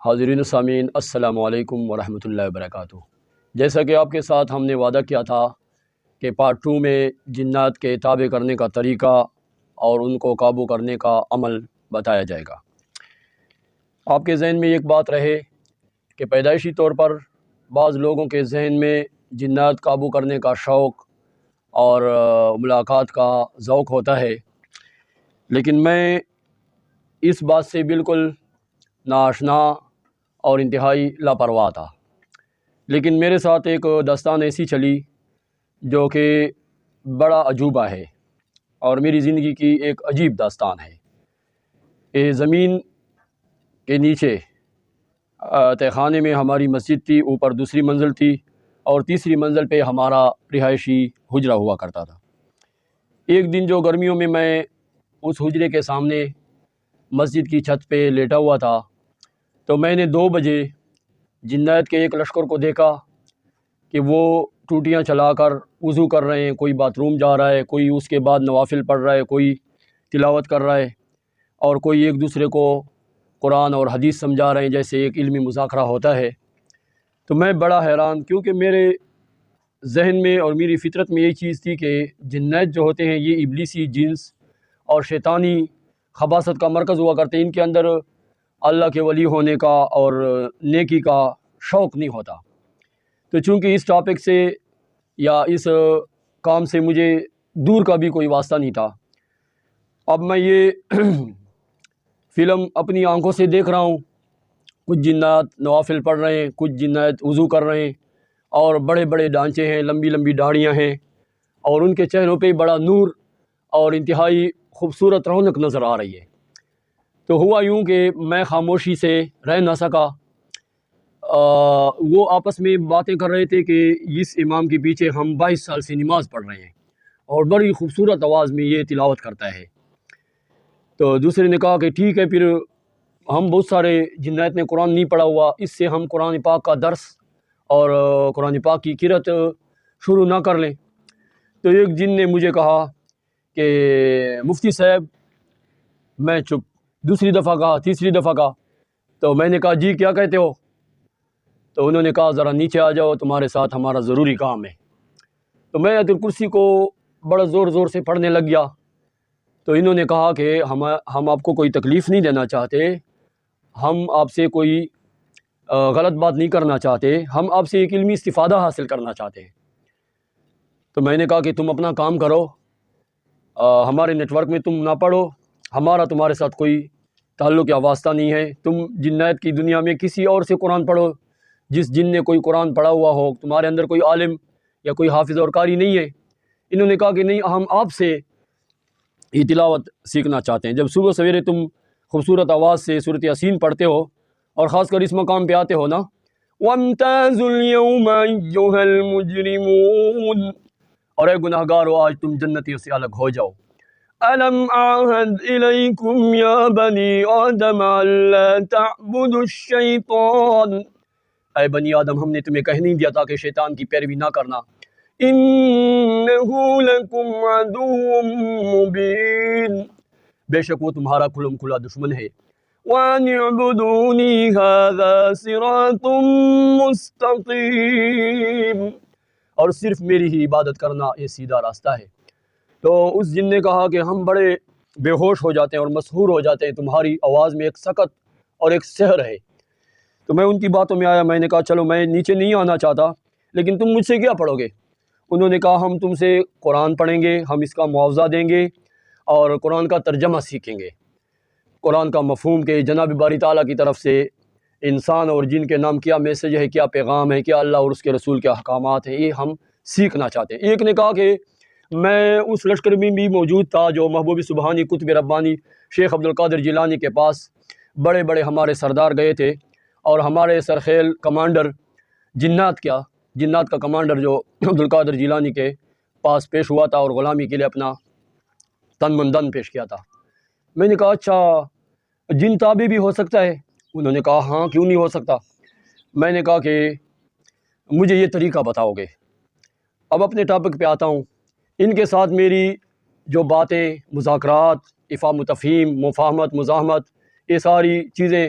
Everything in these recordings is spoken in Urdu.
حاضرین سامعین السلام علیکم ورحمۃ اللہ وبرکاتہ۔ جیسا کہ آپ کے ساتھ ہم نے وعدہ کیا تھا کہ پارٹ 2 میں جنات کے تابع کرنے کا طریقہ اور ان کو قابو کرنے کا عمل بتایا جائے گا۔ آپ کے ذہن میں ایک بات رہے کہ پیدائشی طور پر بعض لوگوں کے ذہن میں جنات قابو کرنے کا شوق اور ملاقات کا ذوق ہوتا ہے، لیکن میں اس بات سے بالکل ناآشنا اور انتہائی لاپرواہ تھا۔ لیکن میرے ساتھ ایک داستان ایسی چلی جو کہ بڑا عجوبہ ہے اور میری زندگی کی ایک عجیب داستان ہے۔ یہ زمین کے نیچے تہ خانے میں ہماری مسجد تھی، اوپر دوسری منزل تھی اور تیسری منزل پہ ہمارا رہائشی حجرہ ہوا کرتا تھا۔ ایک دن جو گرمیوں میں اس حجرے کے سامنے مسجد کی چھت پہ لیٹا ہوا تھا تو میں نے 2 بجے جنات کے ایک لشکر کو دیکھا کہ وہ ٹوٹیاں چلا کر وضو کر رہے ہیں، کوئی باتھ روم جا رہا ہے، کوئی اس کے بعد نوافل پڑھ رہا ہے، کوئی تلاوت کر رہا ہے اور کوئی ایک دوسرے کو قرآن اور حدیث سمجھا رہے ہیں جیسے ایک علمی مذاکرہ ہوتا ہے۔ تو میں بڑا حیران، کیونکہ میرے ذہن میں اور میری فطرت میں یہ چیز تھی کہ جنات جو ہوتے ہیں یہ ابلیسی جنس اور شیطانی خباثت کا مرکز ہوا کرتے ہیں، ان کے اندر اللہ کے ولی ہونے کا اور نیکی کا شوق نہیں ہوتا۔ تو چونکہ اس ٹاپک سے یا اس کام سے مجھے دور کا بھی کوئی واسطہ نہیں تھا، اب میں یہ فلم اپنی آنکھوں سے دیکھ رہا ہوں۔ کچھ جنات نوافل پڑھ رہے ہیں، کچھ جنات وضو کر رہے ہیں اور بڑے بڑے ڈانچے ہیں، لمبی لمبی داڑھیاں ہیں اور ان کے چہروں پہ بڑا نور اور انتہائی خوبصورت رونق نظر آ رہی ہے۔ تو ہوا یوں کہ میں خاموشی سے رہ نہ سکا۔ وہ آپس میں باتیں کر رہے تھے کہ اس امام کے پیچھے ہم 22 سال سے نماز پڑھ رہے ہیں اور بڑی خوبصورت آواز میں یہ تلاوت کرتا ہے۔ تو دوسرے نے کہا کہ ٹھیک ہے، پھر ہم بہت سارے جنات نے قرآن نہیں پڑھا ہوا، اس سے ہم قرآن پاک کا درس اور قرآن پاک کی قرأت شروع نہ کر لیں۔ تو ایک جن نے مجھے کہا کہ مفتی صاحب، میں چپ، دوسری دفعہ کہا، تیسری دفعہ کہا، تو میں نے کہا جی کیا کہتے ہو؟ تو انہوں نے کہا ذرا نیچے آ جاؤ، تمہارے ساتھ ہمارا ضروری کام ہے۔ تو میں آیت الکرسی کو بڑا زور زور سے پڑھنے لگ گیا۔ تو انہوں نے کہا کہ ہم آپ کو کوئی تکلیف نہیں دینا چاہتے، ہم آپ سے کوئی غلط بات نہیں کرنا چاہتے، ہم آپ سے ایک علمی استفادہ حاصل کرنا چاہتے ہیں۔ تو میں نے کہا کہ تم اپنا کام کرو، ہمارے نیٹ ورک میں تم نہ پڑھو، ہمارا تمہارے ساتھ کوئی تعلق یا واسطہ نہیں ہے۔ تم جنات کی دنیا میں کسی اور سے قرآن پڑھو، جس جن نے کوئی قرآن پڑھا ہوا ہو، تمہارے اندر کوئی عالم یا کوئی حافظ اور قاری نہیں ہے۔ انہوں نے کہا کہ نہیں، ہم آپ سے یہ تلاوت سیکھنا چاہتے ہیں۔ جب صبح سویرے تم خوبصورت آواز سے سورۃ یاسین پڑھتے ہو اور خاص کر اس مقام پہ آتے ہو نا، وَامْتَازُوا الْيَوْمَ أَيُّهَا الْمُجْرِمُونَ، اور اے گناہگارو آج تم جنتیوں سے الگ ہو جاؤ۔ أَلَمْ أَعْهَدْ إِلَيْكُمْ يَا بَنِي آدَمَ أَلَّا تَعْبُدُوا الشَّيْطَانَ، اے بنی آدم، ہم نے تمہیں کہہ نہیں دیا تھا کہ شیطان کی پیروی نہ کرنا۔ إِنَّهُ لَكُمْ عَدُوٌّ مُّبِينٌ، بے شک وہ تمہارا کھلم کھلا دشمن ہے۔ وَأَنِ اعْبُدُونِي هَذَا صِرَاطٌ مُّسْتَقِيمٌ، اور صرف میری ہی عبادت کرنا یہ سیدھا راستہ ہے۔ تو اس جن نے کہا کہ ہم بڑے بے ہوش ہو جاتے ہیں اور مسحور ہو جاتے ہیں، تمہاری آواز میں ایک سکت اور ایک سحر ہے۔ تو میں ان کی باتوں میں آیا، میں نے کہا چلو میں نیچے نہیں آنا چاہتا، لیکن تم مجھ سے کیا پڑھو گے؟ انہوں نے کہا ہم تم سے قرآن پڑھیں گے، ہم اس کا معاوضہ دیں گے اور قرآن کا ترجمہ سیکھیں گے، قرآن کا مفہوم کہ جناب باری تعالیٰ کی طرف سے انسان اور جن کے نام کیا میسج ہے، کیا پیغام ہے، کیا اللہ اور اس کے رسول کے احکامات ہیں، یہ ہم سیکھنا چاہتے ہیں۔ ایک نے کہا کہ میں اس لشکر میں بھی موجود تھا جو محبوب سبحانی قطب ربانی شیخ عبدالقادر جیلانی کے پاس بڑے بڑے ہمارے سردار گئے تھے، اور ہمارے سرخیل کمانڈر جنات کا کمانڈر جو عبدالقادر جیلانی کے پاس پیش ہوا تھا اور غلامی کے لیے اپنا تن من دن پیش کیا تھا۔ میں نے کہا اچھا جن تابع بھی ہو سکتا ہے؟ انہوں نے کہا ہاں کیوں نہیں ہو سکتا۔ میں نے کہا کہ مجھے یہ طریقہ بتاؤ گے؟ اب اپنے ٹاپک پہ آتا ہوں۔ ان کے ساتھ میری جو باتیں، مذاکرات، افہام و تفہیم، مفاہمت، مزاحمت، یہ ساری چیزیں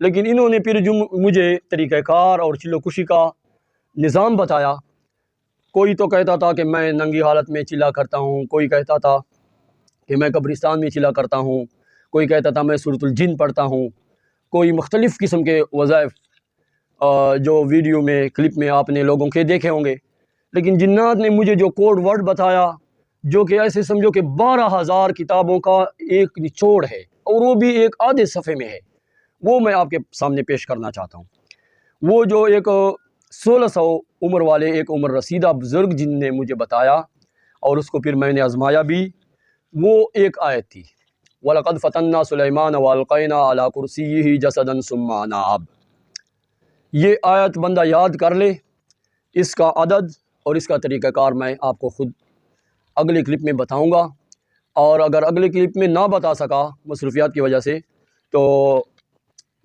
لیکن انہوں نے پھر جو مجھے طریقہ کار اور چلو کشی کا نظام بتایا، کوئی تو کہتا تھا کہ میں ننگی حالت میں چلا کرتا ہوں، کوئی کہتا تھا کہ میں قبرستان میں چلا کرتا ہوں، کوئی کہتا تھا میں سورۃ الجن پڑھتا ہوں، کوئی مختلف قسم کے وظائف جو ویڈیو میں کلپ میں آپ نے لوگوں کے دیکھے ہوں گے۔ لیکن جنات نے مجھے جو کوڈ ورڈ بتایا، جو کہ ایسے سمجھو کہ 12,000 کتابوں کا ایک نچوڑ ہے، اور وہ بھی ایک آدھے صفحے میں ہے، وہ میں آپ کے سامنے پیش کرنا چاہتا ہوں۔ وہ جو ایک 1600 عمر والے ایک عمر رسیدہ بزرگ جن نے مجھے بتایا، اور اس کو پھر میں نے آزمایا بھی، وہ ایک آیت تھی، وَلَقَدْ فَتَنَّا سُلَيْمَانَ وَأَلْقَيْنَا عَلَى كُرْسِيِّهِ جَسَدًا ثُمَّ أَنَابَ۔ یہ آیت بندہ یاد کر لے، اس کا عدد اور اس کا طریقہ کار میں آپ کو خود اگلے کلپ میں بتاؤں گا، اور اگر اگلے کلپ میں نہ بتا سکا مصروفیات کی وجہ سے، تو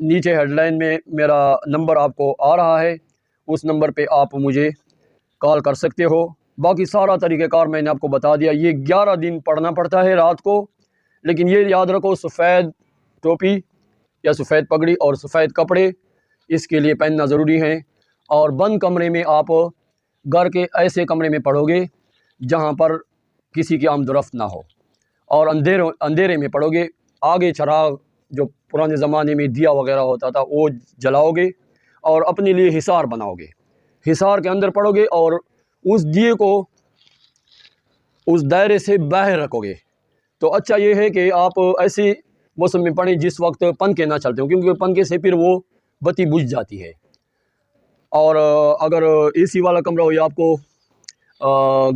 نیچے ہیڈ لائن میں میرا نمبر آپ کو آ رہا ہے، اس نمبر پہ آپ مجھے کال کر سکتے ہو۔ باقی سارا طریقہ کار میں نے آپ کو بتا دیا۔ یہ 11 دن پڑھنا پڑتا ہے رات کو، لیکن یہ یاد رکھو سفید ٹوپی یا سفید پگڑی اور سفید کپڑے اس کے لیے پہننا ضروری ہے، اور بند کمرے میں آپ گھر کے ایسے کمرے میں پڑھو گے جہاں پر کسی کی آمد و رفت نہ ہو، اور اندھیرے میں پڑھو گے۔ آگے چراغ جو پرانے زمانے میں دیا وغیرہ ہوتا تھا وہ جلاؤ گے، اور اپنے لیے حصار بناؤ گے، حصار کے اندر پڑھو گے، اور اس دیے کو اس دائرے سے باہر رکھو گے۔ تو اچھا یہ ہے کہ آپ ایسے موسم میں پڑھیں جس وقت پنکھے نہ چلتے ہوں، کیونکہ پنکھے سے پھر وہ بتی بجھ جاتی ہے۔ اور اگر اے سی والا کمرہ ہو یا آپ کو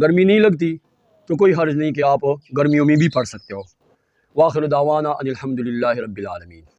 گرمی نہیں لگتی تو کوئی حرج نہیں کہ آپ گرمیوں میں بھی پڑھ سکتے ہو۔ وآخر دعوانا ان الحمد للہ رب العالمین۔